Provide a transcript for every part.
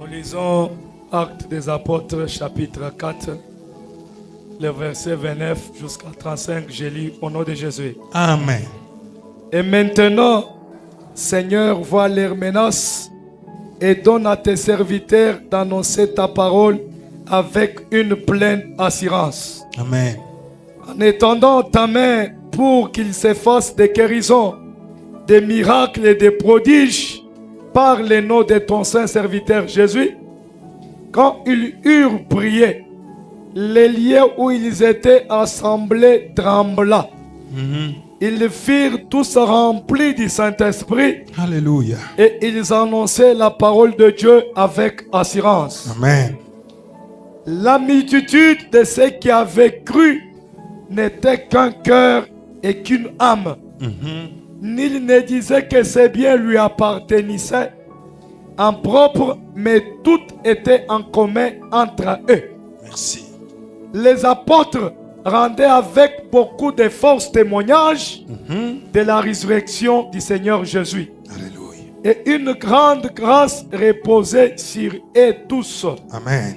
Nous lisons Actes des Apôtres, chapitre 4, le verset 29 jusqu'à 35. Je lis au nom de Jésus. Amen. Et maintenant, Seigneur, vois leurs menaces et donne à tes serviteurs d'annoncer ta parole avec une pleine assurance. Amen. En étendant ta main pour qu'ils se fassent des guérisons, des miracles et des prodiges par le nom de ton saint serviteur Jésus. Quand ils eurent prié, les lieux où ils étaient assemblés trembla. Ils firent tous remplis du Saint-Esprit. Alléluia. Et ils annonçaient la parole de Dieu avec assurance. Amen. La multitude de ceux qui avaient cru n'était qu'un cœur et qu'une âme. Nul ne disait que ses biens lui appartenissaient en propre, mais tout était en commun entre eux. Merci. Les apôtres rendaient avec beaucoup de force témoignage de la résurrection du Seigneur Jésus. Alléluia. Et une grande grâce reposait sur eux tous. Amen.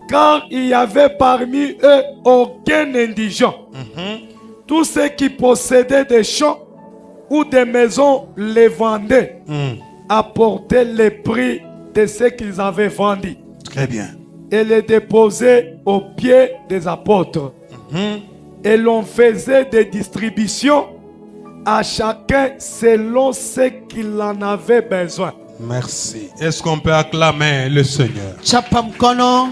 Car il n'y avait parmi eux aucun indigent. Tous ceux qui possédaient des champs ou des maisons les vendaient, apportaient les prix de ce qu'ils avaient vendu Très bien. et les déposaient aux pieds des apôtres. Et l'on faisait des distributions à chacun selon ce qu'il en avait besoin. Merci. Est-ce qu'on peut acclamer le Seigneur? Chapa mkono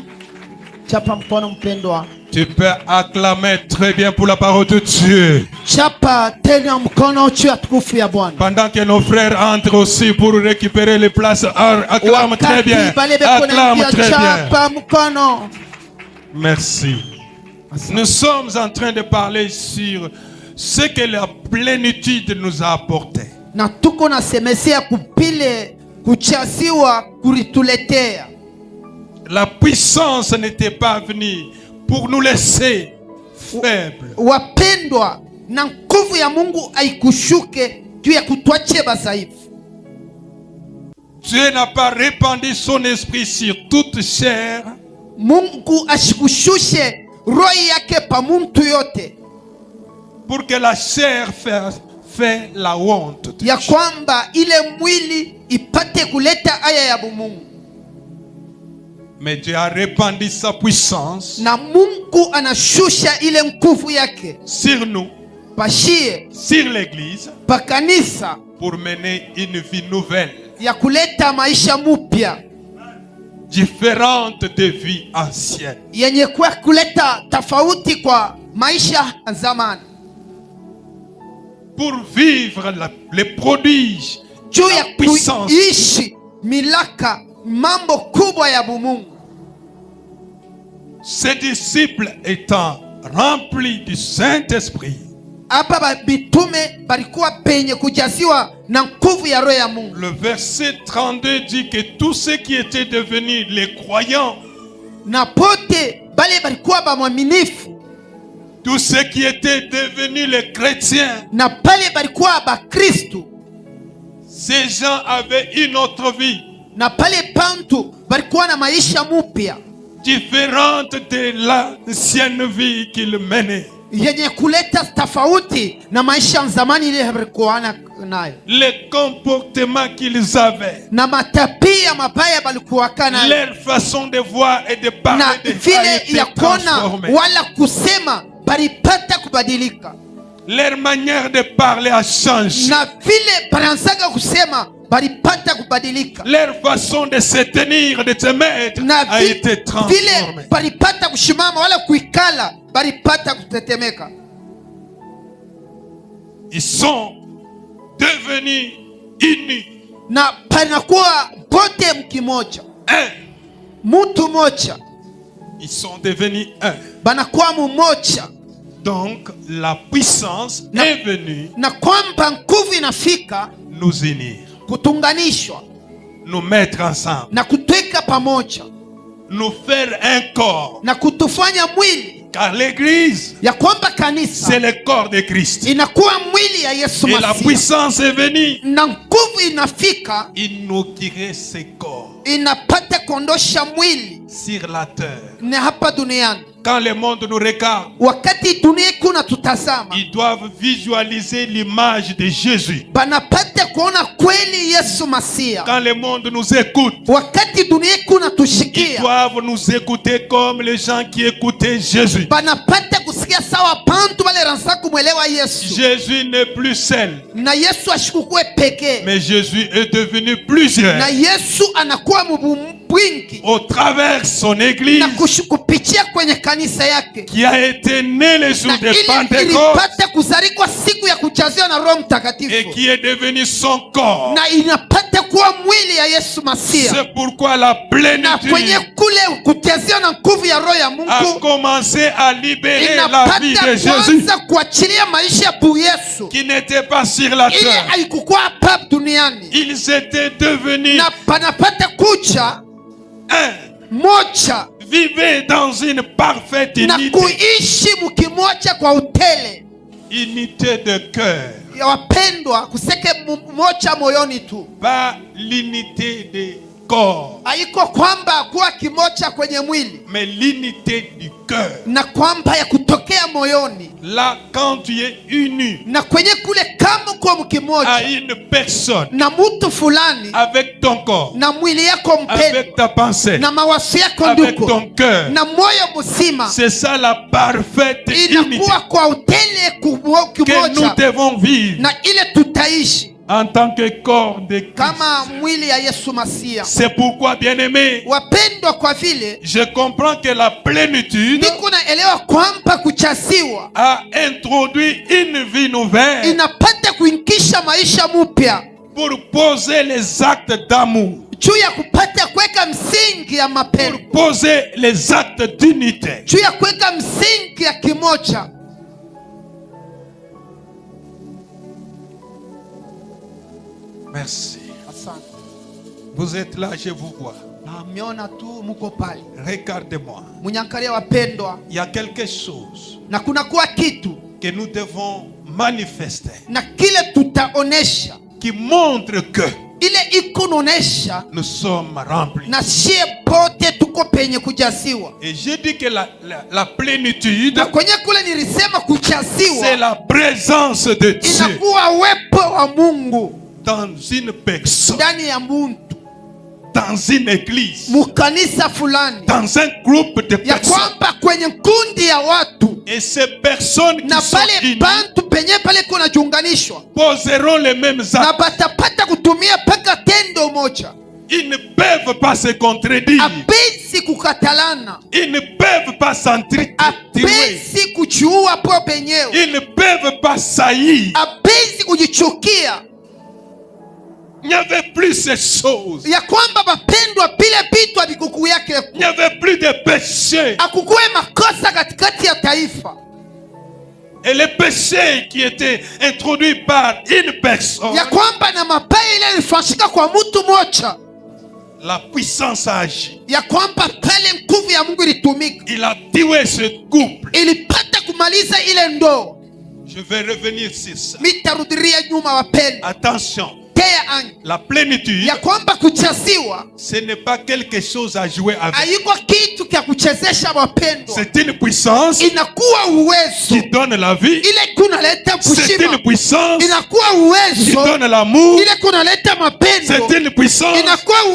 mpendwa. Tu peux acclamer très bien pour la parole de Dieu. Chapa tena mkono juu ya tukufu ya Bwana. Pendant que nos frères entrent aussi pour récupérer les places, acclame très bien. Acclame très bien. Chapa mkono. Merci. Nous sommes en train de parler sur ce que la plénitude nous a apporté. Na tuko nasemesea kupile kuchasiwa kulituletea. La puissance n'était pas venue pour nous laisser faibles. Wapendwa, na nguvu ya Mungu haikushuke juu ya kutuachia basaifu. Dieu n'a pas répandu son esprit sur toute chair. Mungu ashikushushe roho yake pa muntu yote, Pour que la chair fait la honte. ya kwamba ile mwili ipate kuleta aya ya bumungu. Mais Dieu a répandu sa puissance Na Mungu anashusha ile nguvu yake sur nous, pashie sur l'église, pa kanisa pour mener une vie nouvelle, ya kuleta maisha mupya différente des vies anciennes. yenye kwa kuleta tofauti kwa maisha ya zamani, Pour vivre les prodiges, juu la ya puissance. kuishi milaka mambo kubwa ya bumungu. Ses disciples étant remplis du Saint-Esprit, Hapa mitume balikuwa penye kujaziwa na nguvu ya roho ya Mungu. le verset 32 dit que tous ceux qui étaient devenus les croyants, Na pote bale balikuwa bamwaminifu, tous ceux qui étaient devenus les chrétiens, na pale balikuwa bakristu, ces gens avaient une autre vie, na pale pantu balikuwa na maisha mupya différente de l'ancienne vie qu'ils menaient. yenye kuleta tofauti na maisha ya zamani ile balikuwa nayo, Les comportements qu'ils avaient, na matapia mabaya balikuwa nayo, leur façon de voir et de parler na a vile été ya kuona transformée. wala kusema balipata kubadilika, Leur manière de parler a changé. na vile banaanzaga kusema balipata kubadilika, Leur façon de se tenir, de se mettre na a été transformée. vile balipata kushimama wala kuikala balipata kutetemeka. Ils sont devenus unis. Na panakuwa pote mkimoja, Un. mtu moja, Ils sont devenus un. banakuwa mumoja, Donc la puissance Na- est venue na kwamba nguvu inafika nous unir, kutunganishwa nous mettre ensemble, na kutweka pamoja nous faire un corps na kutufanya mwili Car l'église, ya kwamba c'est kanisa le corps de Christ. inakuwa mwili ya Yesu Et la Masihi, puissance est venue na nguvu inafika inaugurer ce corps inapata kuondosha mwili sur la terre. na hapa duniani. Quand le monde nous regarde, Wakati dunia kuna tutazama, ils doivent visualiser l'image de Jésus. banapata kuona kweli Yesu Masihi. Quand le monde nous écoute, Wakati dunia kuna ils tushikia, doivent nous écouter comme les gens qui écoutaient Jésus. banapata kusikia sawa bantu bale ransa kumwelewa Yesu. Jésus n'est plus seul, Na Yesu ashikukue pekee, mais Jésus est devenu plusieurs. na Yesu anakuwa mbwingi Au travers son église na kupitia kwenye kanisa yake, qui a été née le jour na de ile Pentecôte ilipata kuzarikwa siku ya kujaziwa na Roho et Mtakatifu, qui est devenu son corps. na inapata kuwa mwili ya Yesu Masihi. C'est pourquoi la Na plénitude kwenye kule kujaziwa na nguvu ya Roho ya a Mungu commencé à libérer la vie de inapata Jésus kwanza kuachilia maisha ya Yesu qui n'était pas sur la ile terre. haikukuwa hapa duniani, Ils étaient devenus na panapata kucha un, moja vivaient dans une parfaite na unité, kuishi mkimoja kwa utele unité de cœur, ya wapendwa, kuseke moja moyoni tu, pas l'unité de corps, haiko kwamba kuwa kimoja kwenye mwili, mais l'unité du cœur. na kwamba ya kutokea moyoni, Là, quand tu es uni na kwenye kule kama kwa à mkimoja une personne na mtu fulani avec ton corps, na mwili yako avec mpendwa ta pensée, na mawazo yako avec ndugu ton cœur, na moyo mzima, c'est ça la parfaite unité inakuwa kwa utele que nous kimoja, devons vivre na ile tutaishi en tant que corps de Christ. kama mwili ya Yesu Masihi. C'est pourquoi, bien-aimé, Wapendwa, kwa vile je comprends que la plénitude niko naelewa kwamba kuchaziwa a introduit une vie nouvelle inapata kuinkisha maisha mpya pour poser les actes d'amour, juu ya kupata kuweka msingi ya pour mapendo, poser les actes d'unité. juu ya kuweka msingi ya kimoja. Merci. Asante. Vous êtes là, je vous vois. Na miona tu muko pale, Regardez-moi. munyangalia wapendwa, Il y a quelque chose na kuna kuwa kitu que nous devons manifester na kile tutaonesha, qui montre que ile iko naonesha nous sommes remplis. na shie pote tuko penye kujaziwa. Et je dis que la plénitude, Na kwenye kule nilisema c'est kujaziwa la présence de Dieu inakuwa uwepo wa Mungu dans une personne, ndani ya muntu, dans une église, mukanisa fulani, dans un groupe de ya personnes. kwamba kwenye kundi ya watu, Et ces personnes qui na sont pale unies bantu penye pale kuna junganishwa poseront les mêmes na actes. batapata kutumia paka tendo moja, Ils ne peuvent pas se contredire. apesi kukatalana, Ils ne peuvent pas s'entretuer. apesi kuchiua po penyewe, Ils ne peuvent pas saillir. apesi kujichukia, Il n'y avait plus ces choses. ya kwamba bapendwa, vile vitu havikuku yake, Il n'y avait plus de péché. akukuwe makosa katikati ya taifa, Et les péchés qui étaient introduits par une personne, ya kwamba na mabaya ile ilifanyika kwa mtu moja, la puissance a agi. ya kwamba pale nguvu ya Mungu ilitumika, Il a tué ce couple. ilipata kumaliza ile ndoo. Je vais revenir sur ça. Mitarudiria nyuma wapendwa, Attention, tea angi la plénitude, ya kwamba kuchaziwa ce n'est pas quelque chose à jouer avec. haiko kitu kya kuchezesha wapendwa, C'est une puissance inakuwa uwezo qui donne la vie. ile kunaleta C'est kushima, une puissance inakuwa qui uwezo donne l'amour. ile kunaleta mapendo, C'est une puissance inakuwa qui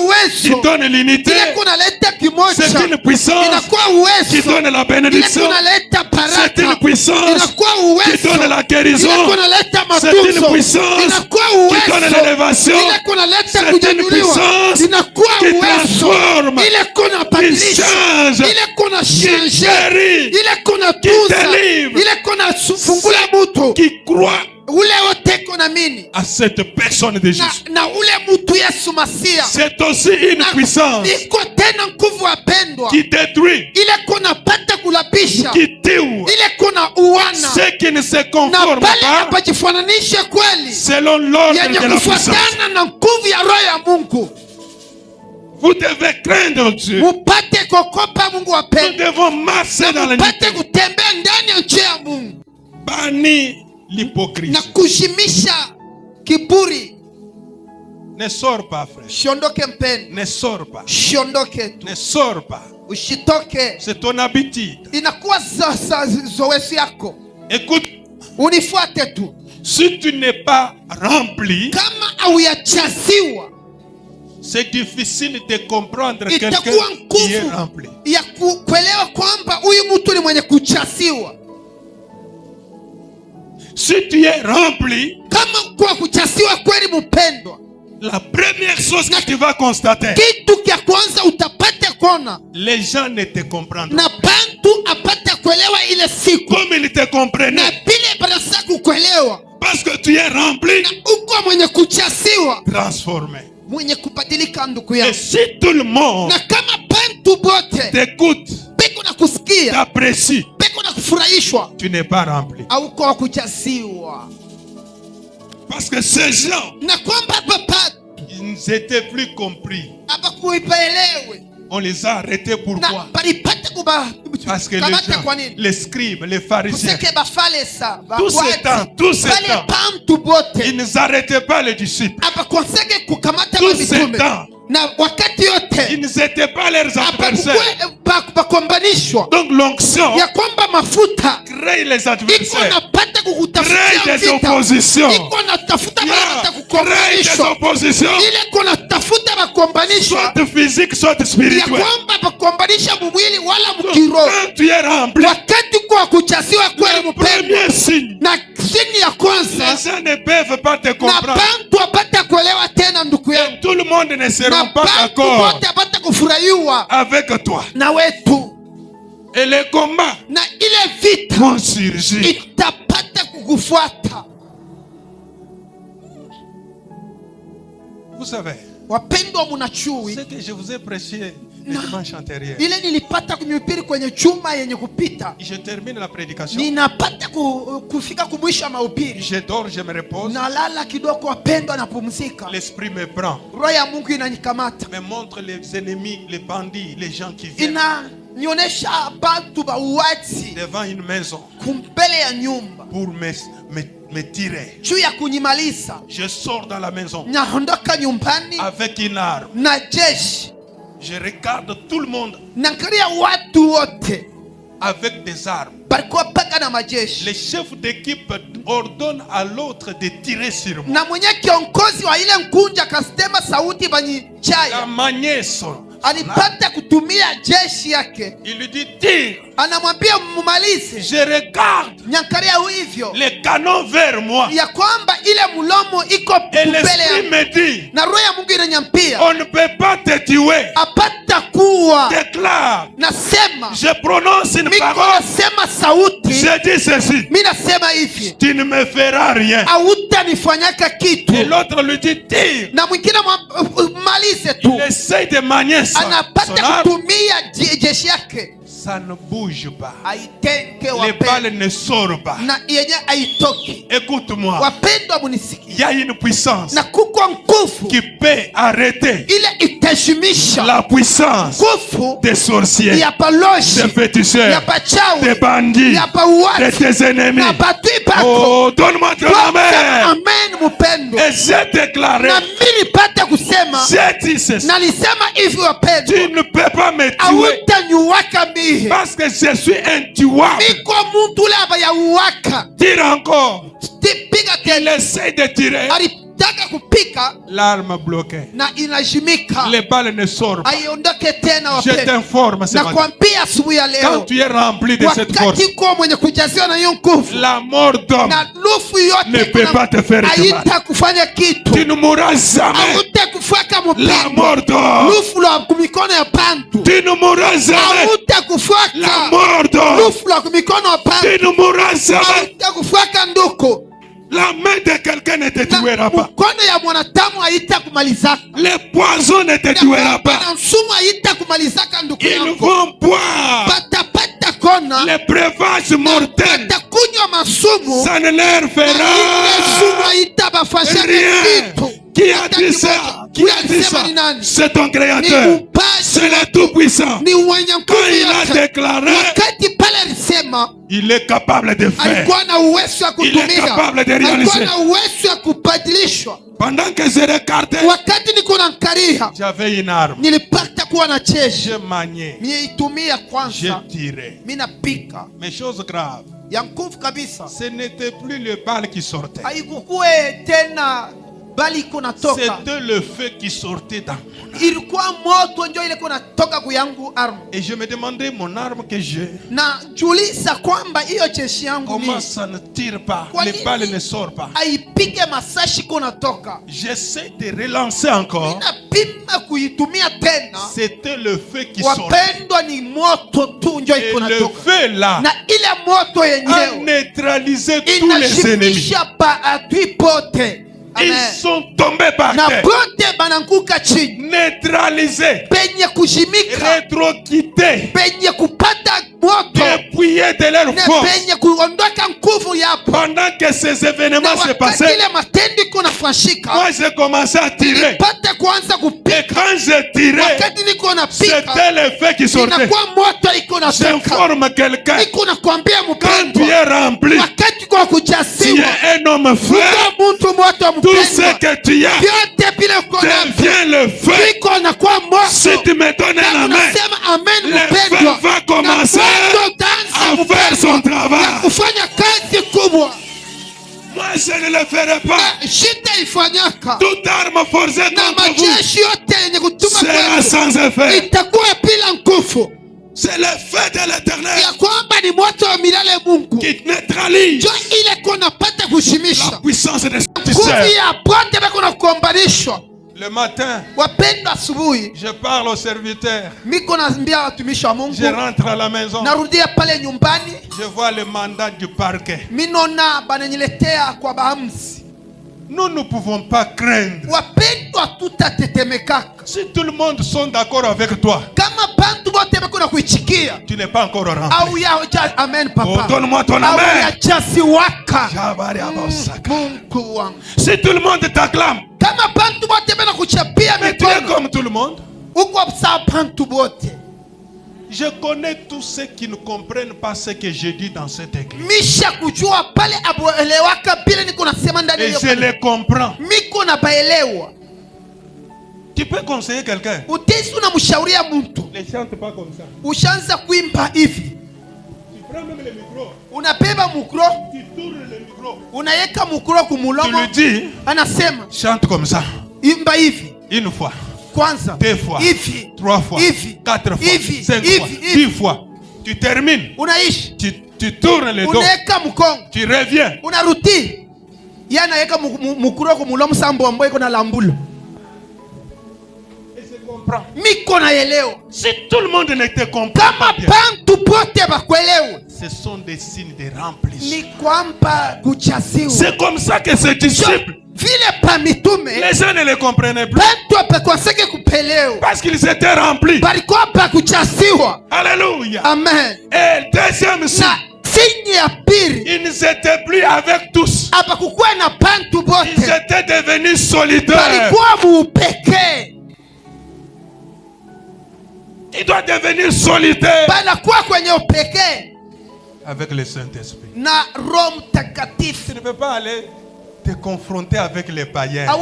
uwezo donne l'unité. ile kunaleta C'est kimoja, une puissance inakuwa qui uwezo donne la ile bénédiction. kunaleta C'est une baraka, puissance inakuwa qui uwezo donne la ile guérison. kunaleta C'est une matunzo, puissance inakuwa qui donne uwezo l'élévation. ile kunaleta C'est une kunyanyuliwa, puissance inakuwa qui uwezo transforme, ile kuna qui badilisha, change, ile kuna qui change, guérit, ile kuna qui tuza, délivre, ile kuna fungula mutu qui croit ule wote kuna mini à cette personne de Jésus. na ule mutu Yesu Masia, C'est aussi une puissance iko tena nguvu wapendwa, qui détruit, ile kuna pata kulabisha, qui tue ile kuna uwana ceux qui ne se na conforment pale pas hapajifananishe kweli selon l'ordre yenye de la puissance. kufuatana na nguvu ya Roho ya Mungu. Vous devez craindre Dieu. mupate kuogopa Mungu Nous wapendwa, devons marcher dans na la mupate lumière. kutembea ndani ya njia ya Mungu Bannis na l'hypocrisie. kushimisha kiburi. Ne sors pas, frère. Shiondoke mpendwa, Ne sors pas. shiondoke tu, Ne sors pas. ushitoke. C'est ton habitude. Inakuwa zoezi yako, Écoute, unifuate tu. si tu n'es pas rempli, Kama hauyachaziwa, c'est difficile de comprendre quelqu'un itakuwa qui est nguvu rempli. ya kuelewa kwamba huyu mtu ni mwenye kuchaziwa. Si tu es rempli, Kama kwa kuchaziwa kweli, mpendwa, la première chose que tu vas constater, kitu kya kwanza utapata kuona les gens ne te comprennent na pas. bantu apata kuelewa ile siku, Comme ils te na comprenaient. vile barasa kukuelewa, Parce que tu es rempli, na uko mwenye kuchaziwa, transformé. mwenye kubadilika ndugu Et yangu. si tout le monde Na kama bantu bote t'écoute, beko na kusikia, t'apprécie, beko na kufurahishwa, tu n'es pas rempli. auko wa kuchaziwa. Parce que ces gens, Na kwamba papa ils n'étaient plus compris. abakuipaelewe On les a arrêtés. na Pourquoi? balipata Parce que les kamata gens, kwa nini les scribes, les pharisiens, kuseke bafalesa tous ces bale temps, bantu bote ils n'arrêtaient pas les disciples. abakonseke kukamata Tous ces mitume temps, na wakati yote ils n'étaient pas leurs adversaires. bakombanishwa Donc l'onction ya kwamba mafuta crée les iko adversaires, napata crée kukutafutia des vita, oppositions, iko natafuta Yeah, bata crée des kukombanishwa, oppositions, ile iko natafuta bakombanishwa soit physique, soit ya spirituelle. kwamba bakombanisha mumwili wala Donc, mkiroho. quand tu es rempli, Wakati kwa kuchaziwa kweli le mpendwa, premier signe, na chini ya les kwanza gens ne peuvent pas te na comprendre. bantu apata kuelewa tena ndugu Et yangu, tout le monde ne na sera pas bantu d'accord wote apata kufurahiwa avec toi. na wetu, Et les combats na ile vita vont surgir. itapata kukufuata. Vous savez, Wapendwa, munachui ce que je vous ai prêché le Non. dimanche antérieur. ile nilipata kunyupiri kwenye chuma yenye kupita, Je termine la prédication. ninapata kufika kumwisho wa mahubiri, Je dors, je me repose. nalala kidogo. Wapendwa, napumzika, L'esprit me prend, roho ya Mungu inanikamata, me montre les ennemis, les bandits, les gens qui viennent inanionyesha bantu bauaji devant une maison kumbele ya nyumba pour me tirer. juu ya kunyimaliza. Je sors dans la maison Naondoka nyumbani avec une arme. na jeshi, Je regarde tout le monde naangalia watu wote avec des armes. balikuwa paka na majeshi, Les chefs d'équipe ordonnent à l'autre de tirer sur moi. na mwenye kiongozi wa ile nkunja akasema sauti banyi La chaya manière son. alipata kutumia jeshi yake, Il lui dit tire. anamwambia mumalize. Je regarde Nyangalia hivyo les canons vers moi. ya kwamba ile mlomo iko Et mbele l'esprit ya me dit, na roho ya Mungu inanyampia on ne peut pas te tuer. apata kuwa. Déclare, Nasema je prononce une miko parole. nasema sauti, Je dis ceci, mi nasema hivi, tu ne me feras rien. hautanifanyaka kitu. Et l'autre lui dit, tire. Na mwingine malize tu, Il essaie de manier son anapata arme. kutumia jeshi yake, Ça ne bouge pas. aitenge Les wapendwa, balles ne sortent pas. na yenye aitoki. Écoute-moi, Wapendwa, il munisikie, y a une puissance na kuko nguvu qui peut arrêter ile itashimisha la puissance nguvu des sorciers, ya paloshi, des féticheurs, ya pachawi, des bandits, ya de pauaji, tes ennemis. na batui bako. Oh, donne-moi ton amen. Amen mpendwa. Et j'ai déclaré, Na mimi nipate kusema, j'ai dit ceci, na nisema hivi wapendwa, tu ne peux pas me tuer hautanyuwaka mihe, parce que je suis intuable. miko muntu ule abayauwaka. Tire encore. Piga Il tena, essaie de tirer. alitaka kupika L'arme bloquée. na inajimika, Les balles ne sortent pas. aiondoke tena. Je Wapendwa, t'informe ce matin. nakwambia asubuhi ya Quand leo, tu es rempli de cette force, wakati kwa mwenye kujaziwa na hiyo nguvu la mort d'homme na lufu ne yote peut pas te faire du mal. haitakufanya kitu, Tu ne mourras jamais. hautakufaka La mpendwa. mort d'homme. Lufu la kumikono ya bantu Tu ne mourras jamais. La hautakufaka. mort d'homme. Lufu la kumikono ya bantu Tu ne mourras jamais. hautakufaka nduko, La main de quelqu'un ne te na tuera pas. mkono ya mwanadamu haitakumalizaka, Les poisons ne te tuera na pas. msumu haitakumalizaka ndugu Ils yangu. vont boire Patapata kona les breuvages mortels, watakunywa masumu ça ne leur fera rien. Qui a dit ça? Qui a dit ça? C'est ton Créateur. C'est le Tout-Puissant. Quand il a déclaré, il est capable de faire. Il est capable de réaliser. Pendant que je regardais, j'avais une arme. Je maniais. Je tirais. Mais chose grave, ce n'était plus le bal qui sortait. C'était le feu qui sortait dans mon arme. Et je me demandais mon arme que j'ai. Comment ça ne tire pas? Les balles ne sortent pas. J'essaie de relancer encore. C'était le feu qui sortait. Et le feu là a neutralisé tous les ennemis. Ils sont tombés par terre, neutralisés, rétroquittés, dépouillés de leur force. Pendant que ces événements se passaient, moi j'ai commencé à tirer. Et quand je tirais, c'était le feu qui sortait. J'informe quelqu'un, quand tu es rempli, tu es un homme feu. Tout ce que tu as devient le feu. Si tu me donnes la main, le feu va commencer à faire son travail. Moi je ne le ferai pas. Toute arme forcée contre vous sera sans effet. C'est le feu de l'Éternel qui neutralise la puissance des saints. Le matin, je parle aux serviteurs. Je rentre à la maison. Je vois le mandat du parquet. Nous ne pouvons pas craindre. Si tout le monde sont d'accord avec toi, tu n'es pas encore rempli. Oh, donne-moi ton amen. Si tout le monde t'acclame, mais tu es comme tout le monde. Je connais tous ceux qui ne comprennent pas ce que je dis dans cette église. Et je les comprends. Tu peux conseiller quelqu'un. Ne chante pas comme ça. Tu prends même le micro. Tu tournes le micro. Tu lui dis, chante comme ça. Une fois. 2 fois, 3 fois, 4 fois, 5 fois, 10 fois. Tu termines. Tu tournes le dos. Tu reviens. Et je comprends. Si tout le monde ne te comprend pas bien, ce sont des signes de remplissement. C'est comme ça que ces disciples, les gens ne les comprenaient plus parce qu'ils étaient remplis. Alléluia. Amen. Et deuxième signe, ils n'étaient plus avec tous. Ils étaient devenus solidaires. Il doit devenir solitaire avec le Saint-Esprit. Tu ne peux pas aller te confronter avec les païens. Un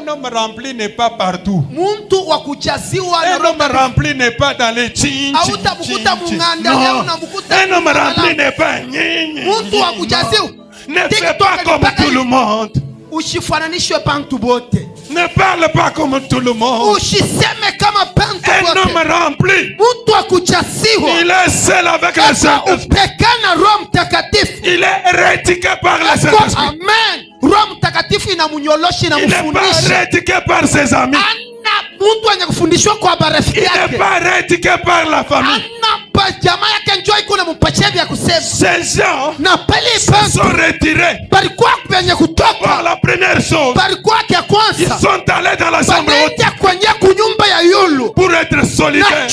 homme rempli n'est pas partout. Un homme rempli n'est pas dans les tchins. Non. Un homme rempli n'est pas. Ne fais pas comme tout le monde. Ne parle pas comme tout le monde. Un homme rempli, il est seul avec le Saint-Esprit. Il est rétiqué par le Saint-Esprit. Il n'est pas rétiqué par ses amis. Il n'est pas rétiqué par la famille. Ces gens se sont retirés par la première chose. Ils sont allés dans la chambre haute pour être solidaires.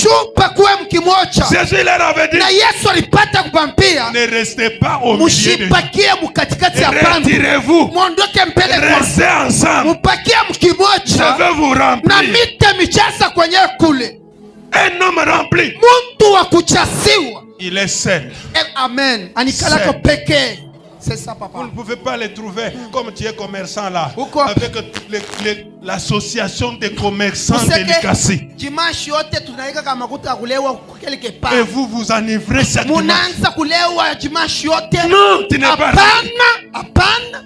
mkimoja. Jésus leur avait dit, na Yesu alipata kubambia, ne restez pas au milieu de mushipakie mkatikati ya pandu, retirez-vous, muondoke mbele kwa, restez ensemble, mupakie mkimoja, je vais vous na remplir. mite michasa kwenye kule. Un homme rempli, Muntu wa kuchasiwa, il est seul. Amen, anikalako peke. C'est ça, papa. Vous ne pouvez pas les trouver comme tu es commerçant là, Pourquoi? avec l'association des commerçants de Likasi. Dimanche yote tunaika kama makuta kulewa quelque part. Et vous vous enivrez chaque dimanche. Munaanza kulewa dimanche yote. Non, tu n'es pas. Hapana.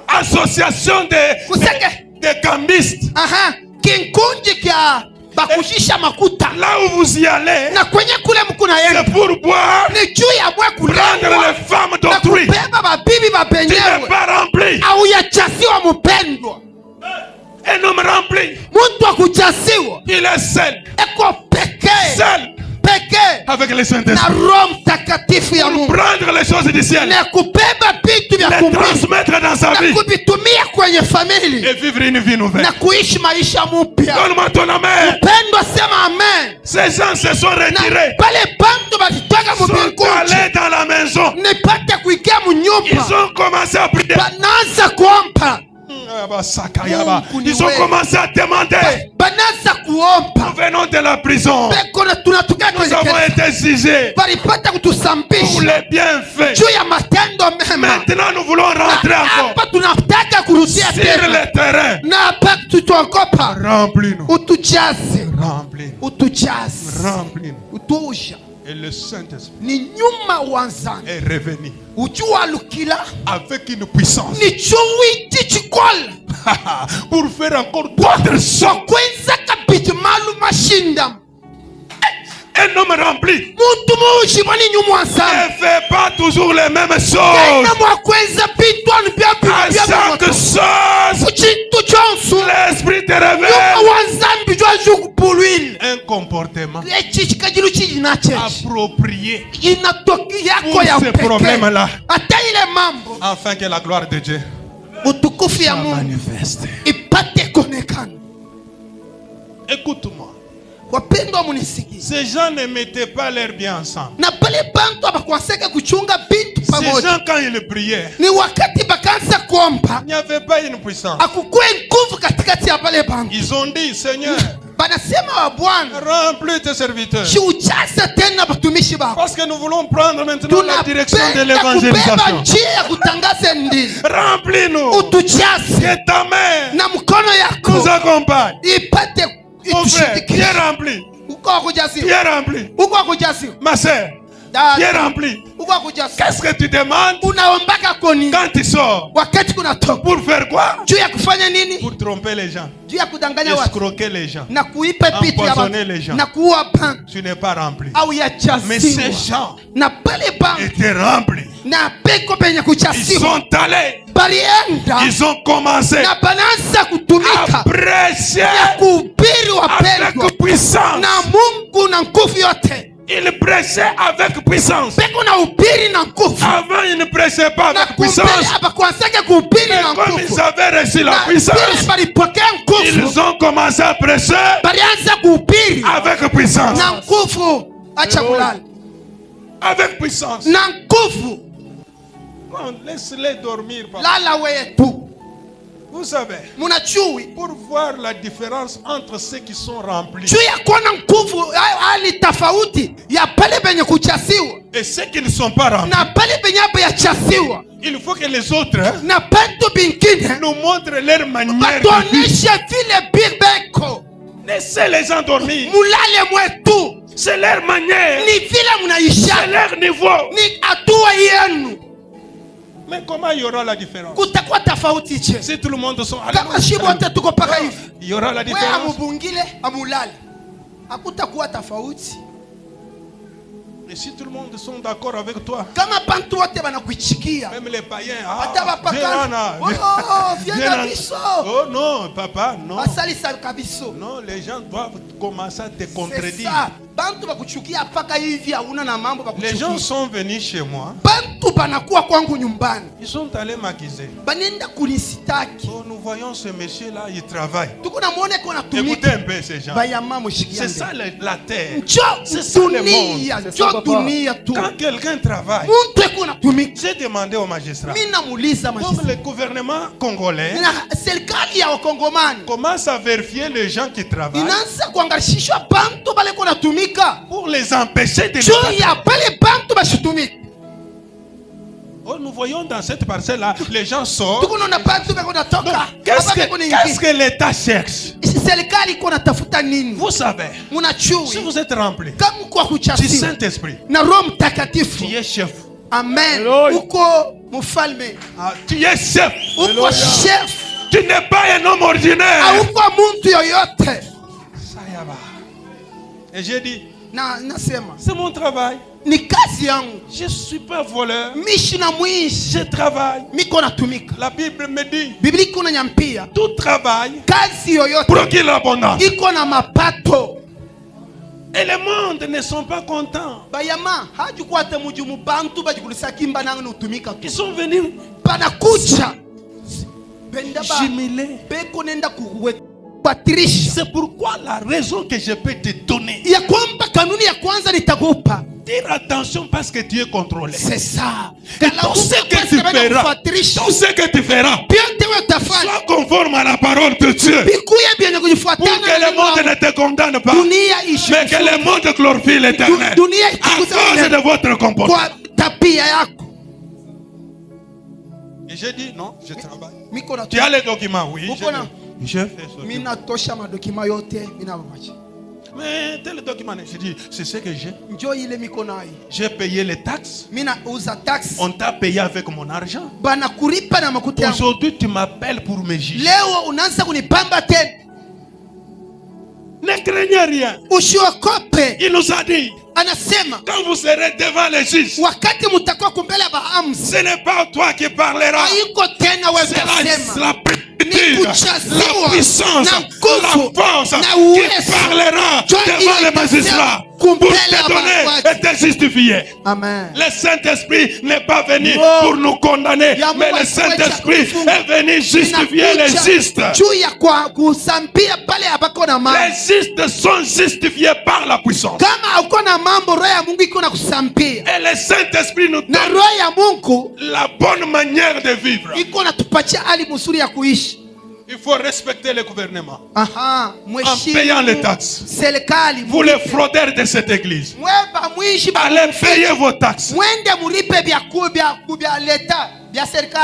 Association des cambistes. Aha, kinkunji kia bakushisha makuta. Là où vous y allez, na kwenye kule mkuna yenu, c'est pour boire, ni juu ya mwe kulewa, prendre les femmes d'autrui. na kubeba babibi Tu babenyewe. n'es pas rempli. Au yachasiwa mpendwa. Un homme rempli, Muntu wa kuchasiwa, il est seul. eko peke. Seul. Peke. Avec les Na Saint-Esprit. Roho Mtakatifu ya Mungu. Prendre les choses du ciel. Na kubeba vitu vya Les kumbili. transmettre dans sa Na vie. kuvitumia kwenye famili. Et vivre une vie nouvelle. Na kuishi maisha mpya. Donne-moi ton amen. Mpendwa, sema amen. Ces gens se sont Na retirés. pale bandu balitoka Ils sont mbinguni. allés dans la maison. Nipate kuingia Ils mnyumba. ont commencé à prier. Banaanza kuomba. Ils ont commencé à demander. Banaanza kuomba. Nous venons de la prison. Tunatoka Nous kwenye avons kesi. été jugés Balipata pour kutusambisha les bienfaits. juu ya matendo mema. Maintenant, nous voulons rentrer encore Hapa tunataka kurudia sur tena. le terrain. Na hapa tutaogopa. Remplis-nous. Utujaze. Remplis-nous. Utujaze. Remplis-nous. Utuusha. Et le Saint-Esprit Ni nyuma wanzani. est revenu Ujua lukila. avec une puissance Ni chui tichikola. pour faire encore d'autres choses. Kwenza kabiti malu mashinda. Un homme rempli Muntu mushi mwani nyuma wanzani. ne fait pas toujours les mêmes choses. Na mwakwenza bitwani À chaque chose, Kuchintu chonsu. l'Esprit te Nyuma révèle wanzani bijwa jukupulwile. un comportement Echi kajilu chiji na chechi. approprié Inatoki yako pour ya ces peke. problèmes-là, Hata ile mambo. afin que la gloire de Dieu Utukufu ya soit Mungu manifeste. ipate kuonekana. Écoute-moi, Wapendwa, munisikie. ces gens ne mettaient pas leurs biens ensemble. Na pale bantu abakwaseka kuchunga bintu Ces pamoja. gens, quand ils priaient, Ni wakati bakaanza kuomba, il n'y avait pas une puissance. akukue nguvu katikati ya pale bantu. Ils ont dit, Seigneur, Banasema wa Bwana, remplis tes serviteurs. shiujaze tena batumishi bako. Parce que nous voulons prendre maintenant la direction de Tunapenda kubeba l'évangélisation. njia ya kutangaza Injili. Remplis-nous. Utujaze Que ta main na mkono nous yako accompagne. ipate Mon frère, qui est itushirikishe. rempli. Uko wa kujazio. Qui est rempli. Uko wa kujazio. Ma sœur, Dada, qui est rempli. uko wa kujazio. Qu'est-ce que tu demandes Unaombaka koni quand tu sors? wakati kunatoka Pour faire quoi? juu ya kufanya nini? Pour tromper les gens, Juu ya kudanganya watu escroquer les gens. na kuipa pitu ya Empoisonner les watu gens. na kuua bantu Tu n'es pas rempli. au Mais yachasiwa ces gens na pale bantu étaient remplis. na peko penye Ils kuchasiwa sont allés. balienda Ils ont commencé na banaanza kutumika à prêcher ya kuhubiri wapendwa avec puissance. na Mungu na nguvu yote. Ils prêchaient avec puissance. Peko na ubiri na nguvu Avant, ils ne prêchaient pas na avec puissance. kumbele abakuanzake kuhubiri Mais na comme nguvu ils avaient reçu la na vile puissance, balipokea ils nguvu ont commencé à prêcher balianza kuhubiri avec puissance. na nguvu. Acha kulala Avec puissance. na nguvu. Non, laisse-les dormir. Papa. Lala wewe tu. Vous savez, Munajui pour voir la différence entre ceux qui sont remplis juu ya kuona nguvu hali tofauti ya pale penye kuchasiwa et ceux qui ne sont pas remplis, na pale penye hapo yachasiwa il faut que les autres na pentu bingine nous montrent leur manière de vivre. batuoneshe vile bibeko. Laissez les gens dormir. Mulale mwetu C'est leur manière. ni vile C'est munaisha leur niveau. ni hatua yenu. Mais comment il y aura la différence? Kutakuwa tofauti je Si tout le monde sont kama shibo wote tuko paka hivi? il y aura la Wewe différence. amubungile amulale, hakutakuwa tofauti. Et si tout le monde sont d'accord avec toi, Kama bantu wote banakuichikia même les païens, hata bapakana, Diana, oh viens biso oh non, papa, non. basalisa kabiso. Non, les gens doivent commencer à te C'est contredire. ça. Les gens sont venus chez moi. Ils sont allés m'accuser. Oh, nous voyons ce monsieur-là, il travaille. Écoutez un peu ces gens. C'est ça la terre. C'est ça le monde. Quand quelqu'un travaille, j'ai demandé au magistrat, comme le gouvernement congolais commence à vérifier les gens qui travaillent pour les empêcher de travailler. Oh, nous voyons dans cette parcelle-là, les gens sortent. Qu'est-ce que l'État cherche? Vous savez, si vous êtes rempli du Saint-Esprit, tu es chef. Amen. Tu es chef. Tu n'es pas un homme ordinaire. Et j'ai dit, c'est mon travail. Je ne suis pas voleur. Je travaille. La Bible me dit, tout travail procure l'abondance. Et le monde ne sont pas contents. Ils sont venus jumeler. C'est pourquoi la raison que je peux te donner. Dire attention parce que tu es contrôlé. C'est ça. Et tout ce que tu feras, sois conforme à la parole de Dieu. Pour que le monde ne te condamne pas, mais que le monde glorifie l'Éternel à cause de votre comportement. Et j'ai dit non, je travaille. Tu as les documents? Oui, je fais ça. Mais tel document, je dis, c'est ce que j'ai. J'ai payé les taxes. On t'a payé avec mon argent. Aujourd'hui, tu m'appelles pour me juger. Ne craignez rien. Il nous a dit, quand vous serez devant les juges, ce n'est pas toi qui parleras. C'est la puissance, la force qui parlera devant les magistrats pour te donner et te justifier. Amen. Le Saint-Esprit n'est pas venu pour nous condamner, mais le Saint-Esprit est venu justifier les justes. Les justes sont justifiés par la puissance. Et le Saint-Esprit nous donne la bonne manière de vivre. Il faut respecter le gouvernement en payant les taxes. Vous les fraudeurs de cette église, allez payer vos taxes.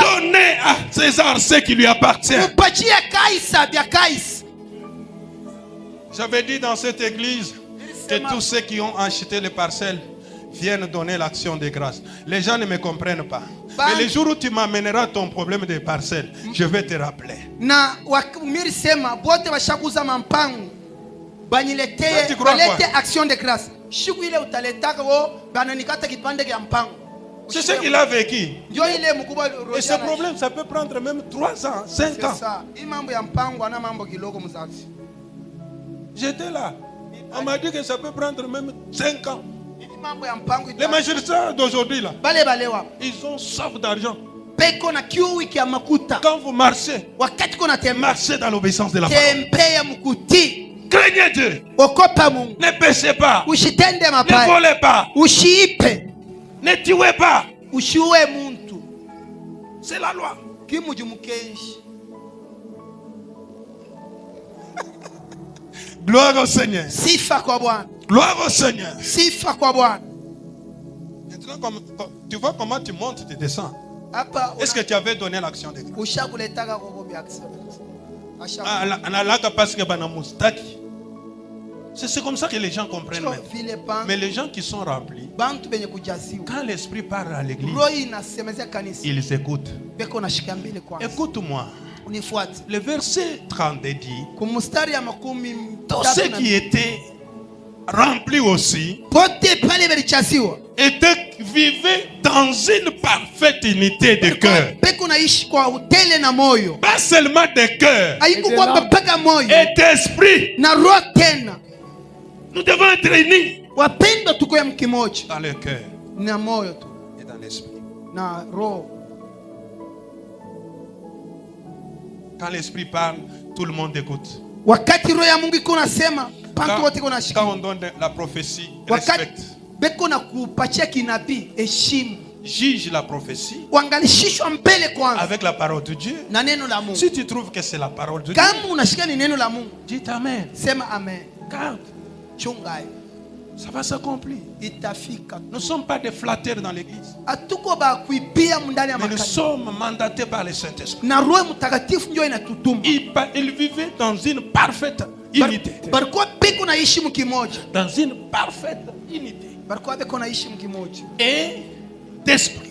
Donnez à César ce qui lui appartient. J'avais dit dans cette église que tous ceux qui ont acheté les parcelles viennent donner l'action de grâce. Les gens ne me comprennent pas. Mais le jour où tu m'amèneras ton problème de parcelles, je vais te rappeler. Action de grâce. C'est ce qu'il a vécu. Et ce problème, ça peut prendre même 3 ans, 5 ans. J'étais là. On m'a dit que ça peut prendre même 5 ans. Les magistrats d'aujourd'hui là, ils ont soif d'argent. Quand vous marchez, marchez dans l'obéissance de la parole. Craignez Dieu. Ne péchez pas. Ne volez pas. Ne tuez pas. C'est la loi. Gloire au Seigneur. Gloire au Seigneur. Maintenant, tu vois comment tu montes, tu descends. Est-ce que tu avais donné l'action de grâce? C'est comme ça que les gens comprennent même. Mais les gens qui sont remplis, quand l'Esprit parle à l'église, ils écoutent. Écoute-moi. Le verset 30 dit, tous ceux qui étaient remplis aussi vivaient dans une parfaite unité de cœur. Pas seulement de cœur et d'esprit. Nous devons être unis. Wapendwa, tuko mkimoja. Dans le cœur. Na moyo tu. Et dans l'esprit. Na roho. Quand l'esprit parle, tout le monde écoute. Wakati roho ya Mungu iko nasema, pantu wote iko nasikia. Quand on donne la prophétie, respecte. Beko na kupatia kinabii, heshimu. Juge la prophétie Wangalishishwa mbele kwanza avec la parole de Dieu. Na neno la Mungu. Si tu trouves que c'est la parole de Dieu, kama unasikia ni neno la Mungu, dis amen. Sema amen. Garde. Chunga. Ça va s'accomplir. Itafika. Nous ne sommes pas des flatteurs dans l'église. Atuko ba kuibia ndani ya Mais nous makanisa. sommes mandatés par le Saint-Esprit. Na Roho Mtakatifu ndio inatutuma. Il vivait dans une parfaite unité. Barikuwa beko naishi mkimoja. Dans une parfaite unité. Barikuwa beko naishi mkimoja. Et d'esprit.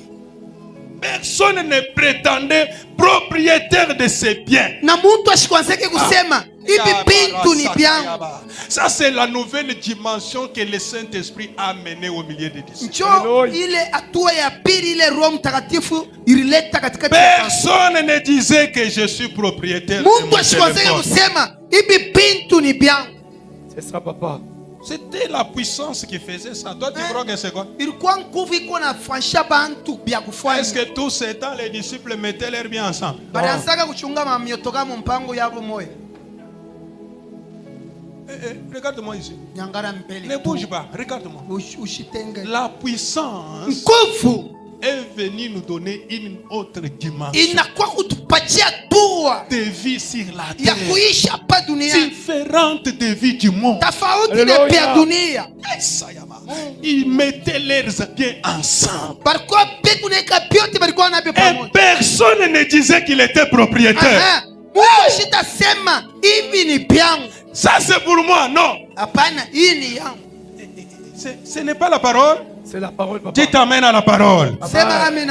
Personne ne prétendait propriétaire de ses biens. Na mtu ashikwanzeke kusema hivi bintu ni byangu. Ça c'est la nouvelle dimension que le Saint-Esprit a amenée au milieu des disciples. Njo ile hatua ya pili ile Roho Mtakatifu ilileta katika personne ne disait que je suis propriétaire. Mtu ashikwanzeke kusema hivi bintu ni byangu. C'est ça, papa. C'était la puissance qui faisait ça. Toi, tu crois que c'est quoi? Est-ce que tous ces temps, les disciples mettaient leurs biens ensemble? Regarde-moi ici. Ne bouge pas. Regarde-moi. La puissance est venue nous donner une autre dimension de vie sur la terre, différente de vie du monde. Ils mettaient leurs biens ensemble. Et personne ne disait qu'il était propriétaire. Ça c'est pour moi, non. Ce n'est pas la parole. C'est la parole, papa. Dites amen à la parole. Amen.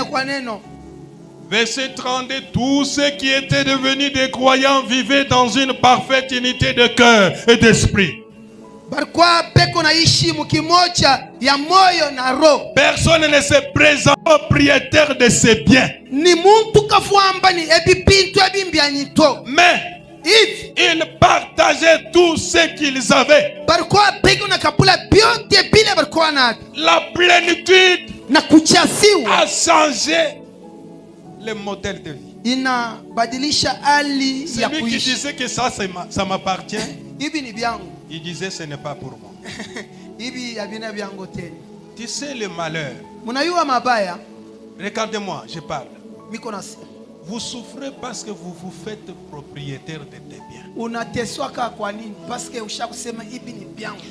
Verset 32. Tous ceux qui étaient devenus des croyants vivaient dans une parfaite unité de cœur et d'esprit. Personne ne se présente propriétaire de ses biens. Mais ils partageaient tout ce qu'ils avaient. La plénitude a changé le modèle de vie. Celui qui disait que ça m'appartient, il disait ce n'est pas pour moi. Tu sais le malheur. Regardez-moi, je parle. Vous souffrez parce que vous vous faites propriétaire de tes biens.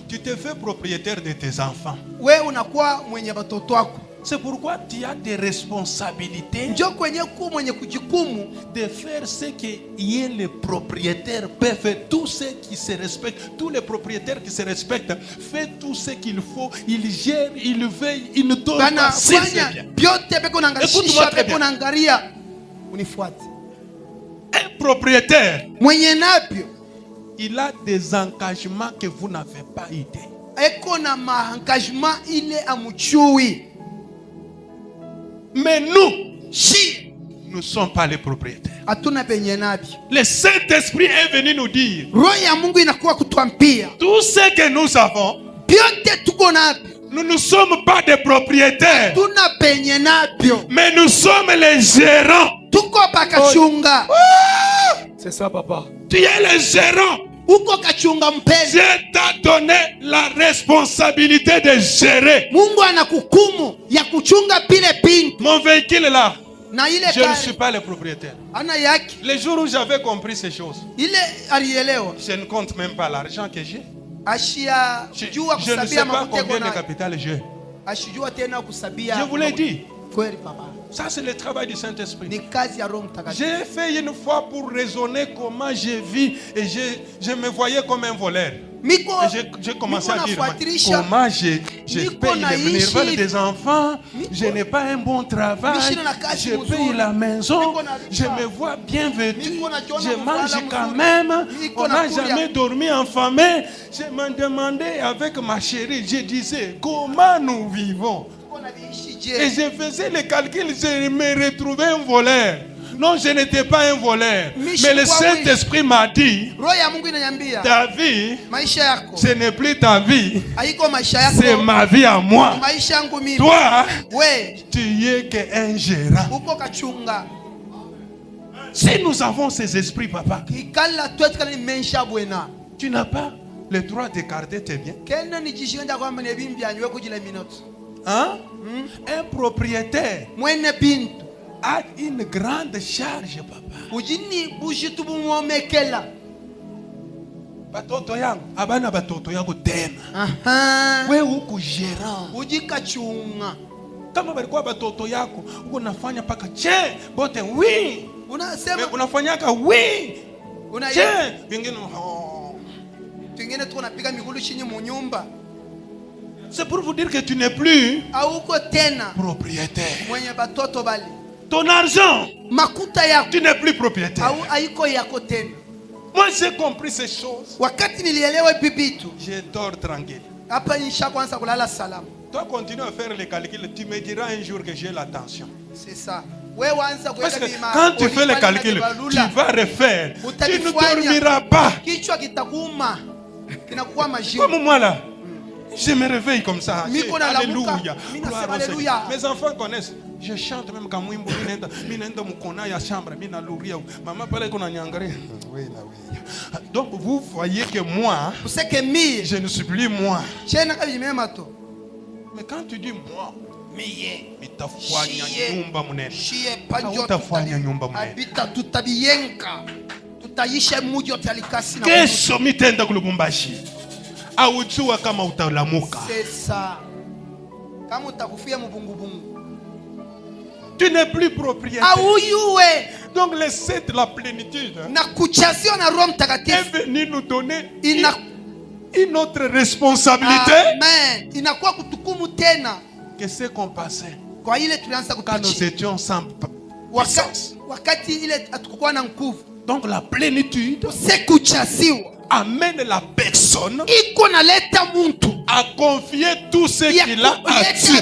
Tu te fais propriétaire de tes enfants. C'est pourquoi tu as des responsabilités de faire ce que les propriétaires peuvent faire. Tous ceux qui se respectent, tous les propriétaires qui se respectent, font tout ce qu'il faut. Ils gèrent, ils veillent, ils ne donnent pas. Écoute-moi très bien. Un propriétaire, il a des engagements que vous n'avez pas idée. Mais nous ne sommes pas les propriétaires. Le Saint-Esprit est venu nous dire tout ce que nous avons. Nous ne sommes pas des propriétaires, mais nous sommes les gérants. C'est ça, papa. Tu es le gérant. Dieu t'a donné la responsabilité de gérer. Mon véhicule là, je ne suis pas le propriétaire. Le jour où j'avais compris ces choses, je ne compte même pas l'argent que j'ai. Je ne sais pas combien de capital j'ai. Je vous l'ai dit. Ça c'est le travail du Saint-Esprit. J'ai fait une fois pour raisonner comment je vis et je me voyais comme un voleur. J'ai commencé à dire comment je paye les minervales des enfants, je n'ai pas un bon travail, je paye la maison, je me vois bien vêtu, je mange quand même, on n'a jamais dormi en famille. Je me demandais avec ma chérie, je disais comment nous vivons. Et je faisais les calculs, je me retrouvais un voleur. Non, je n'étais pas un voleur. Mais le Saint-Esprit m'a dit, ta vie, ce n'est plus ta vie, c'est ma vie à moi. Toi, tu es qu'un gérant. Si nous avons ces esprits, papa, tu n'as pas le droit d'écarter tes biens. Hein? Un propriétaire a une grande charge, papa. Batoto yangu abana batoto yako tena. Wewe uko gérant. Kama balikuwa batoto yako uko nafanya paka che bote oui. Unasema unafanyaka oui. Che vingine Twingine tunapiga migulu chini mu nyumba. C'est pour vous dire que tu n'es plus propriétaire. Ton argent, tu n'es plus propriétaire. Moi j'ai compris ces choses. Je dors tranquille. Toi continue à faire les calculs. Tu me diras un jour que j'ai l'attention. C'est ça. Parce que quand tu fais les calculs, tu vas refaire. Tu ne dormiras pas. Comme moi là. Je me réveille comme ça. Alléluia. Mes enfants connaissent. Je chante même quand donc vous voyez que moi, je ne suis plus moi. Mais quand tu dis moi, c'est ça. Tu n'es plus propriétaire. Donc le Saint de la plénitude est venu nous donner une autre responsabilité. Que ce qu'on passait quand nous étions sans puissance. Donc la plénitude amène la personne à confier tout ce qu'il a à Dieu.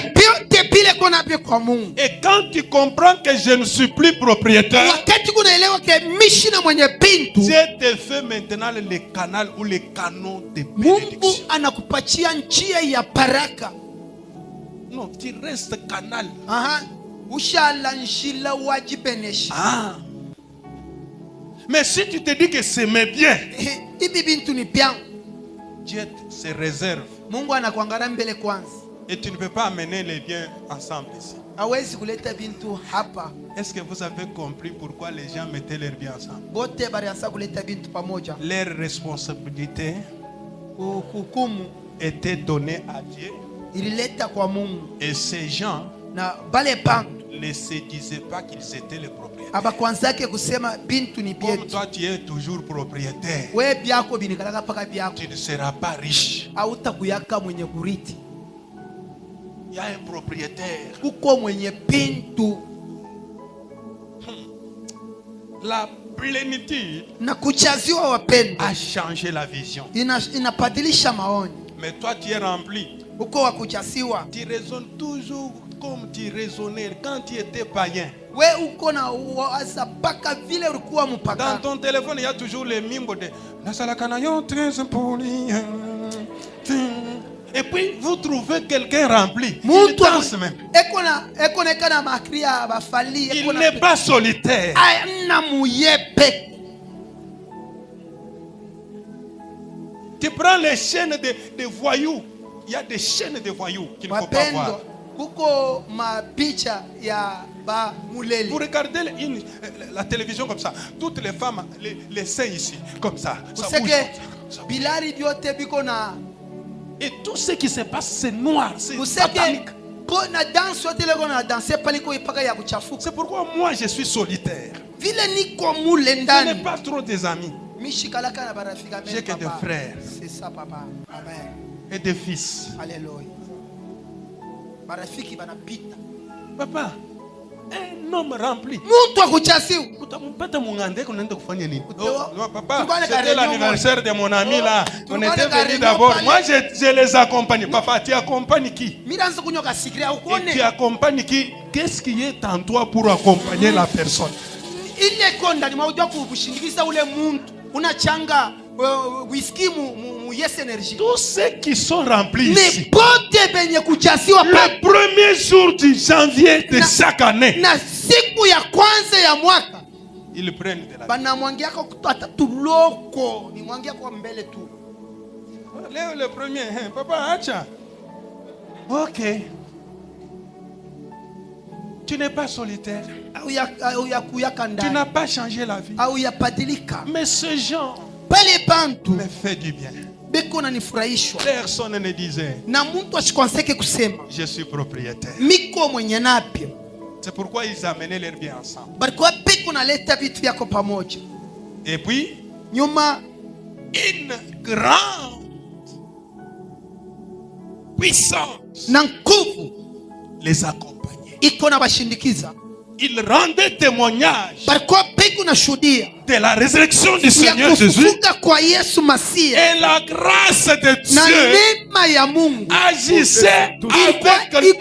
Et quand tu comprends que je ne suis plus propriétaire, Dieu te fait maintenant le canal ou les canaux de bénédiction. Non, tu restes canal. Mais si tu te dis que c'est mes biens, Dieu se réserve. Et tu ne peux pas amener les biens ensemble ici. Est-ce que vous avez compris pourquoi les gens mettaient leurs biens ensemble? Leur responsabilité était donnée à Dieu. Et ces gens ne se disaient pas qu'ils étaient les propriétaires. Comme toi tu es toujours propriétaire, tu ne seras pas riche. Il y a un propriétaire. La plénitude a changé la vision. Mais toi tu es rempli. Tu raisonnes toujours comme tu raisonnais quand tu étais païen. Dans ton téléphone, il y a toujours les mimes de et puis vous trouvez quelqu'un rempli. Il danse même. Il n'est pas solitaire. Tu prends les chaînes de voyous. Il y a des chaînes de voyous qu'il ne faut pas voir. Vous regardez la télévision comme ça. Toutes les femmes, les seins ici, comme ça. Ça bouge. Et tout ce qui se passe, c'est noir. C'est satanique. C'est pourquoi moi je suis solitaire. Je n'ai pas trop des amis. J'ai que des frères. C'est ça, papa. Amen. Et des fils. Alléluia. Papa, un homme rempli. Papa, c'était l'anniversaire de mon ami là. On était venus d'abord. Moi, je les accompagne. Papa, tu accompagnes qui? Et tu accompagnes qui? Qu'est-ce qui est en toi pour accompagner la personne? ile konda ni maujua kushindikiza ule muntu unachanga whisky mu yes energy. Tous ceux qui sont remplis ici, le premier jour du janvier de chaque année, na siku ya kwanza ya mwaka ils prennent de la banamwangia kwa hata tuloko ni mwangia kwa mbele tu. Leo le premier, papa acha. OK. Tu n'es pas solitaire. Tu n'as pas changé la vie. Mais ce genre me fait du bien. Personne ne disait je suis propriétaire. C'est pourquoi ils amenaient leurs biens ensemble. Et puis une grande puissance les accompagnait. Il rendait témoignage de la résurrection du Seigneur Jésus. Et la grâce de Dieu agissait avec eux.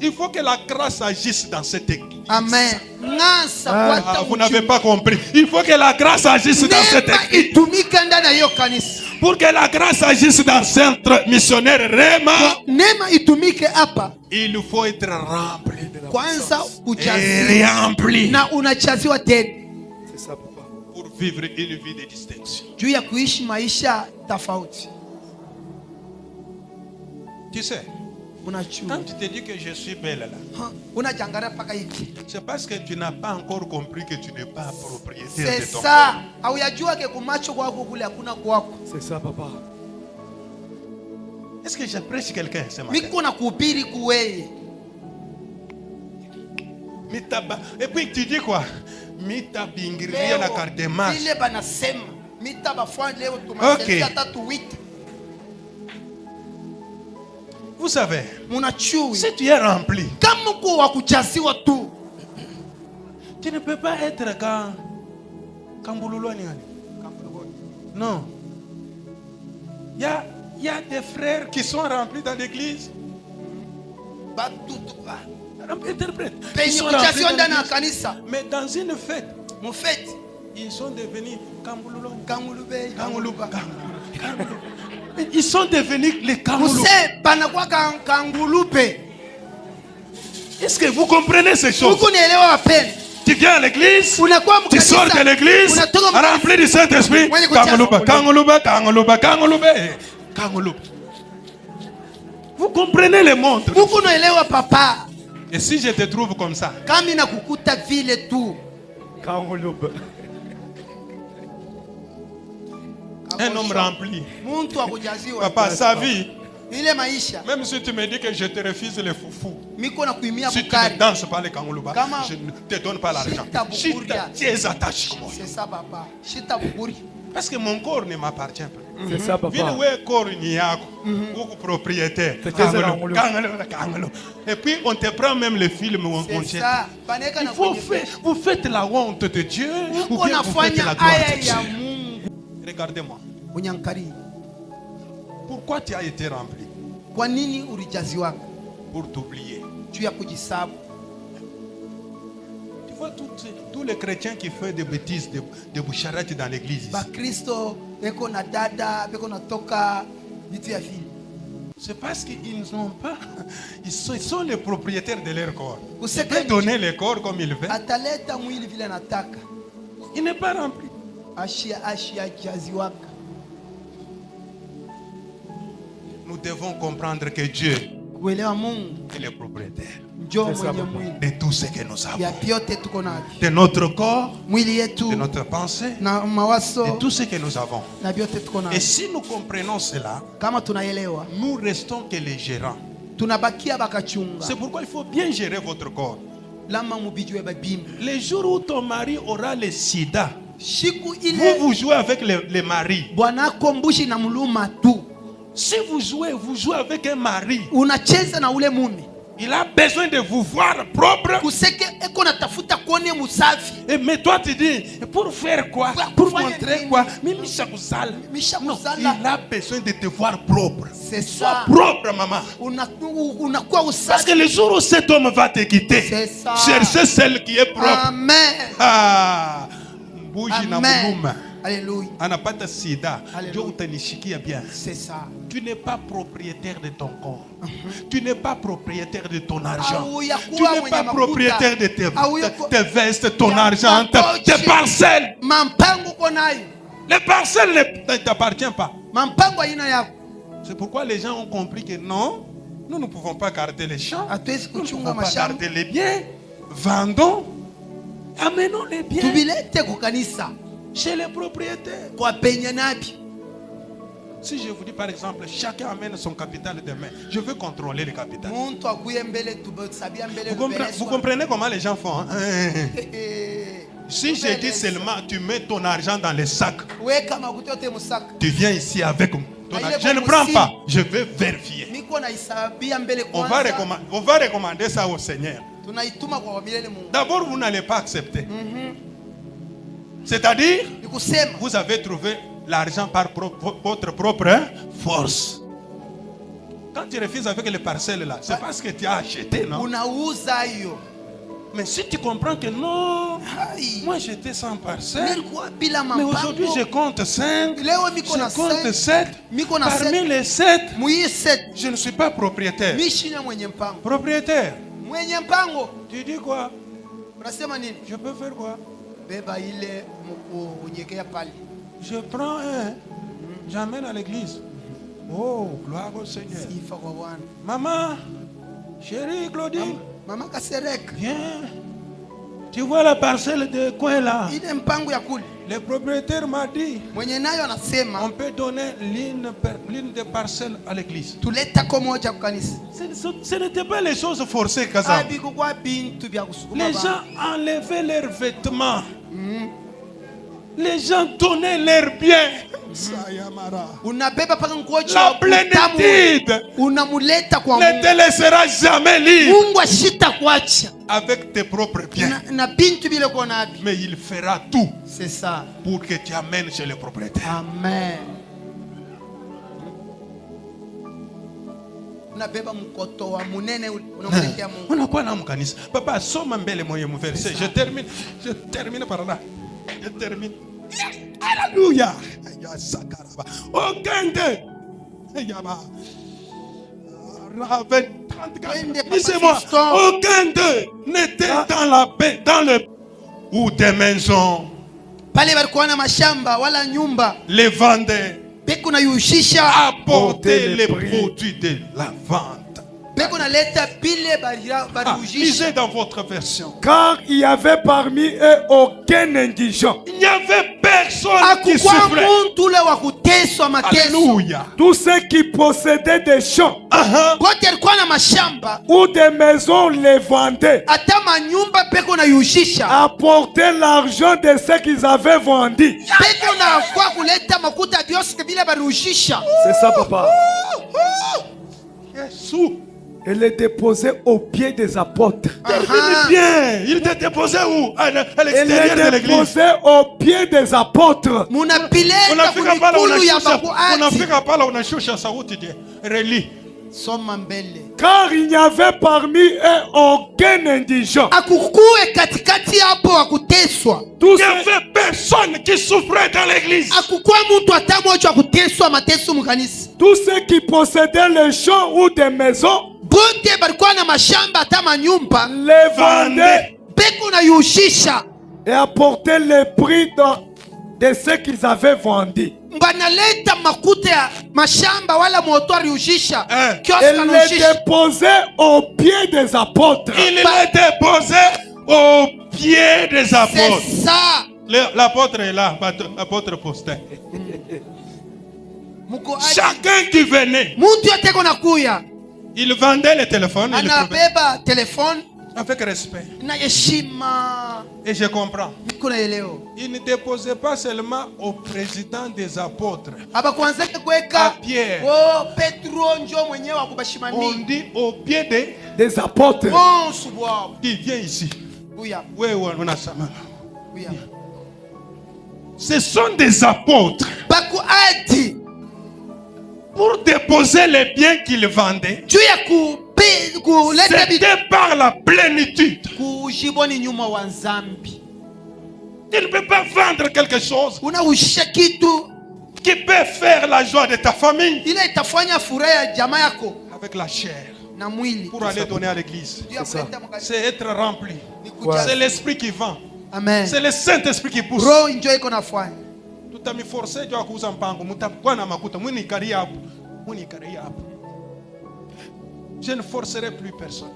Il faut que la grâce agisse dans cette église. Amen. Vous n'avez pas compris. Il faut que la grâce agisse dans cette église. Pour que la grâce agisse dans le centre missionnaire Rema, il faut être rempli de la puissance. Et rempli. C'est ça, papa. Pour vivre une vie de distinction. Tu sais, quand tu te dis que je suis belle là, c'est parce que tu n'as pas encore compris que tu n'es pas propriétaire de ton corps. C'est ça, papa. Est-ce que j'apprécie quelqu'un ce matin? Et puis tu dis quoi? Mita bingiriya na carte marche. Ok. Vous savez, si tu es rempli, tu ne peux pas être non. Il y a des frères qui sont remplis dans l'église. Interprète. Ils sont remplis dans l'église. Mais dans une fête, ils sont devenus ils sont devenus les Kangoulou. Est-ce que vous comprenez ces choses? Tu viens à l'église, tu sors de l'église, rempli du Saint-Esprit. Vous comprenez le monde? Et si je te trouve comme ça, un homme rempli, papa, sa vie, même si tu me dis que je te refuse les foufous, si tu ne danses pas les Kangoluba, je ne te donne pas l'argent. Tu es attaché. Parce que mon corps ne m'appartient pas. C'est ça, papa. Propriétaire. Et puis on te prend même les films où on jette. Il faut faire, vous faites la honte de Dieu ou bien vous faites la gloire de Dieu. Regardez-moi. Pourquoi tu as été rempli? Pour t'oublier. Tu vois tous les chrétiens qui font des bêtises, des boucharates dans l'église. C'est parce qu'ils n'ont pas. Ils sont les propriétaires de leur corps. Ils peuvent donner le corps comme ils veulent. Il n'est pas rempli. Nous devons comprendre que Dieu est le propriétaire de tout ce que nous avons, de notre corps, de notre pensée, de tout ce que nous avons. Et si nous comprenons cela, nous restons que les gérants. C'est pourquoi il faut bien gérer votre corps. Les jours où ton mari aura le sida, vous jouez avec les maris. Si vous jouez avec un mari, Il a besoin de vous voir propre. Mais toi tu dis, pour faire quoi? Pour montrer quoi? Non, il a besoin de te voir propre. Sois propre, maman. Parce que le jour où cet homme va te quitter, cherchez celle qui est propre. Amen. Ah, Amen. Alléluia. C'est ça. Tu n'es pas propriétaire de ton corps. Tu n'es pas propriétaire de ton argent. Tu n'es pas propriétaire de tes vestes, ton argent, tes parcelles. Les parcelles ne t'appartiennent pas. C'est pourquoi les gens ont compris que non, nous ne pouvons pas garder les champs. Nous ne pouvons pas garder les biens. Vendons. Amenons les biens chez les propriétaires. Si je vous dis par exemple, chacun amène son capital demain, je veux contrôler le capital. Vous comprenez comment les gens font, hein? Si je dis seulement, tu mets ton argent dans le sac, tu viens ici avec ton argent. Je ne prends pas, je vais vérifier. On va recommander ça au Seigneur. D'abord, vous n'allez pas accepter. C'est-à-dire, vous avez trouvé l'argent par votre propre force. Quand tu refuses avec les parcelles là, c'est parce que tu as acheté, non? Mais si tu comprends que non, moi j'étais sans parcelle, mais aujourd'hui je compte 5, je compte 7, parmi les 7, je ne suis pas propriétaire. Propriétaire. Tu dis quoi? Je peux faire quoi? Je prends un, j'amène à l'église. Oh, gloire au Seigneur. Maman, chérie Claudine, viens. Tu vois la parcelle de coin là? Le propriétaire m'a dit, on peut donner l'une des parcelles à l'église. Ce n'était pas les choses forcées, Kazam. Les gens enlevaient leurs vêtements. Les gens donnaient leurs biens. La plénitude ne te laissera jamais libre avec tes propres biens. Mais il fera tout pour que tu amènes chez le propriétaire. Amen. Papa, soma mbele moye mu verset. Je termine par là. Je termine. Alléluia. Aucun d'eux n'était dans le ou des maisons. Les vendaient. Apporter les produits de la vente. Lisez dans votre version. Car il n'y avait parmi eux aucun indigent. Il n'y avait personne qui souffrait. Alléluia. Tous ceux qui possédaient des champs ou des maisons les vendaient. Apportaient l'argent de ce qu'ils avaient vendu. C'est ça, papa. Et les déposait aux pieds des apôtres. Bien. Il était déposé où? À l'extérieur de l'église. Déposé aux pieds des apôtres. Car il n'y avait parmi eux aucun indigent. Il n'y avait personne qui souffrait dans l'église. Tous ceux qui possédaient les champs ou des maisons les vendaient et apportaient le prix de ce qu'ils avaient vendu. Et les déposaient aux pieds des apôtres. Il les déposait aux pieds des apôtres. C'est ça. L'apôtre est là, l'apôtre postait. Chacun qui venait, il vendait le téléphone. Avec respect. Et je comprends. Il ne déposait pas seulement au président des apôtres, à Pierre. On dit au pied des apôtres. Dis, viens ici. Ce sont des apôtres. Pour déposer les biens qu'ils vendaient, c'était par la plénitude. Tu ne peux pas vendre quelque chose qui peut faire la joie de ta famille avec la chair pour aller donner à l'église. C'est être rempli. C'est l'esprit qui vend. C'est le Saint-Esprit qui pousse. Tu as forcé à kuuza mpango mutakuwa na makuta munikaria hapo munikaria hapo. Je ne forcerai plus personne.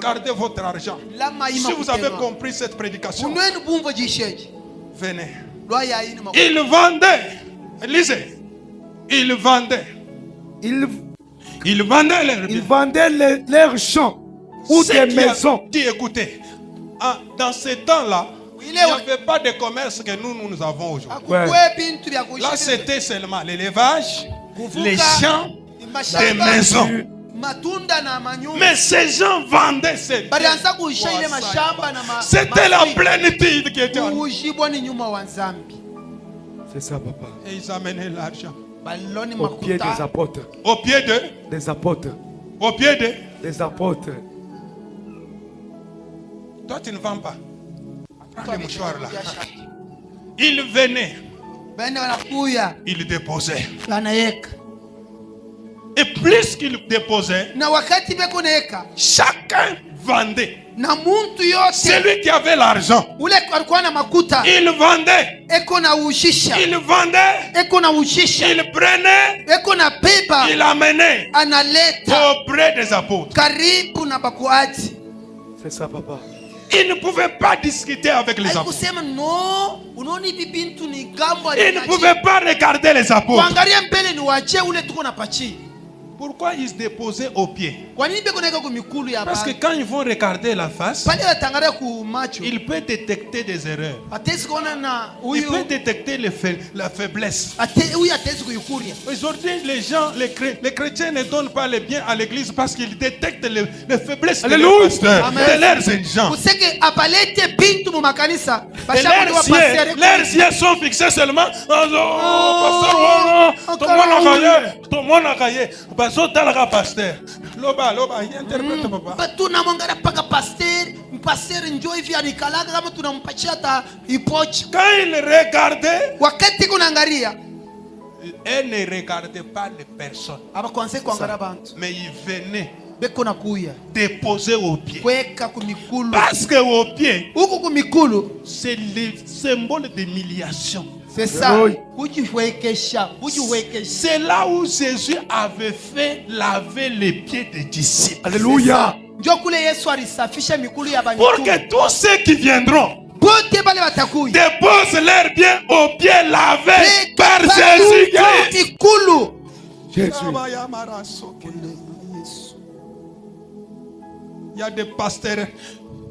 Gardez votre argent. Si vous avez compris cette prédication, venez. Ils vendaient. Lisez. Ils vendaient. Ils vendaient leurs biens. Ils vendaient leurs champs ou des maisons. Dis, écoutez, dans ces temps-là, il n'y avait pas de commerce que nous avons aujourd'hui. Ouais. Là, c'était seulement l'élevage, les champs, les maisons. Mais ces gens vendaient ces biens. C'était la plénitude qui était en nous. C'est ça, papa. Et ils amenaient l'argent. Au pied des apôtres. Au pied des apôtres. Au pied des apôtres. Toi, tu ne vends pas. Prends les mouchoirs là. Ils venaient. Ils déposaient. Et plus qu'ils déposaient, chacun vendait. Celui qui avait l'argent, il vendait. Il vendait. Il prenait. Il amenait auprès des apôtres. C'est ça, papa. Il ne pouvait pas discuter avec les apôtres. Il ne pouvait pas regarder les apôtres. Pourquoi ils se déposaient aux pieds? Parce que quand ils vont regarder la face, il peut détecter des erreurs. Il peut détecter la faiblesse. Aujourd'hui, les chrétiens ne donnent pas les biens à l'église parce qu'ils détectent les faiblesses de leurs pasteurs, de leurs gens. Et leurs yeux sont fixés seulement. Pasteur. Loba, il interprète papa. Quand il regardait, elle ne regardait pas les personnes, mais il venait déposer au pied. Parce que au pied, c'est le symbole d'humiliation. C'est ça. C'est là où Jésus avait fait laver les pieds des disciples. Alléluia. Pour que tous ceux qui viendront déposent leurs biens aux pieds lavés par Jésus-Christ. Il y a des pasteurs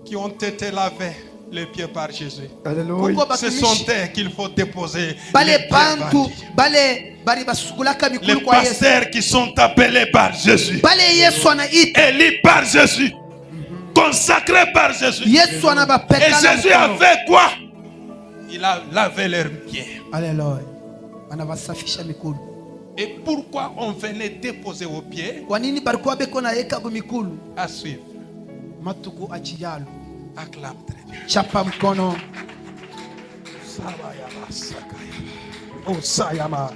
qui ont été lavés les pieds par Jésus. Alléluia. Ce sont eux qu'il faut déposer. Les pasteurs qui sont appelés par Jésus, élus par Jésus, consacrés par Jésus. Et Jésus a fait quoi? Il a lavé leurs pieds. Alléluia. Et pourquoi on venait déposer aux pieds? À suivre. Acclame très bien. Chapa mkono. Oh, Sayama.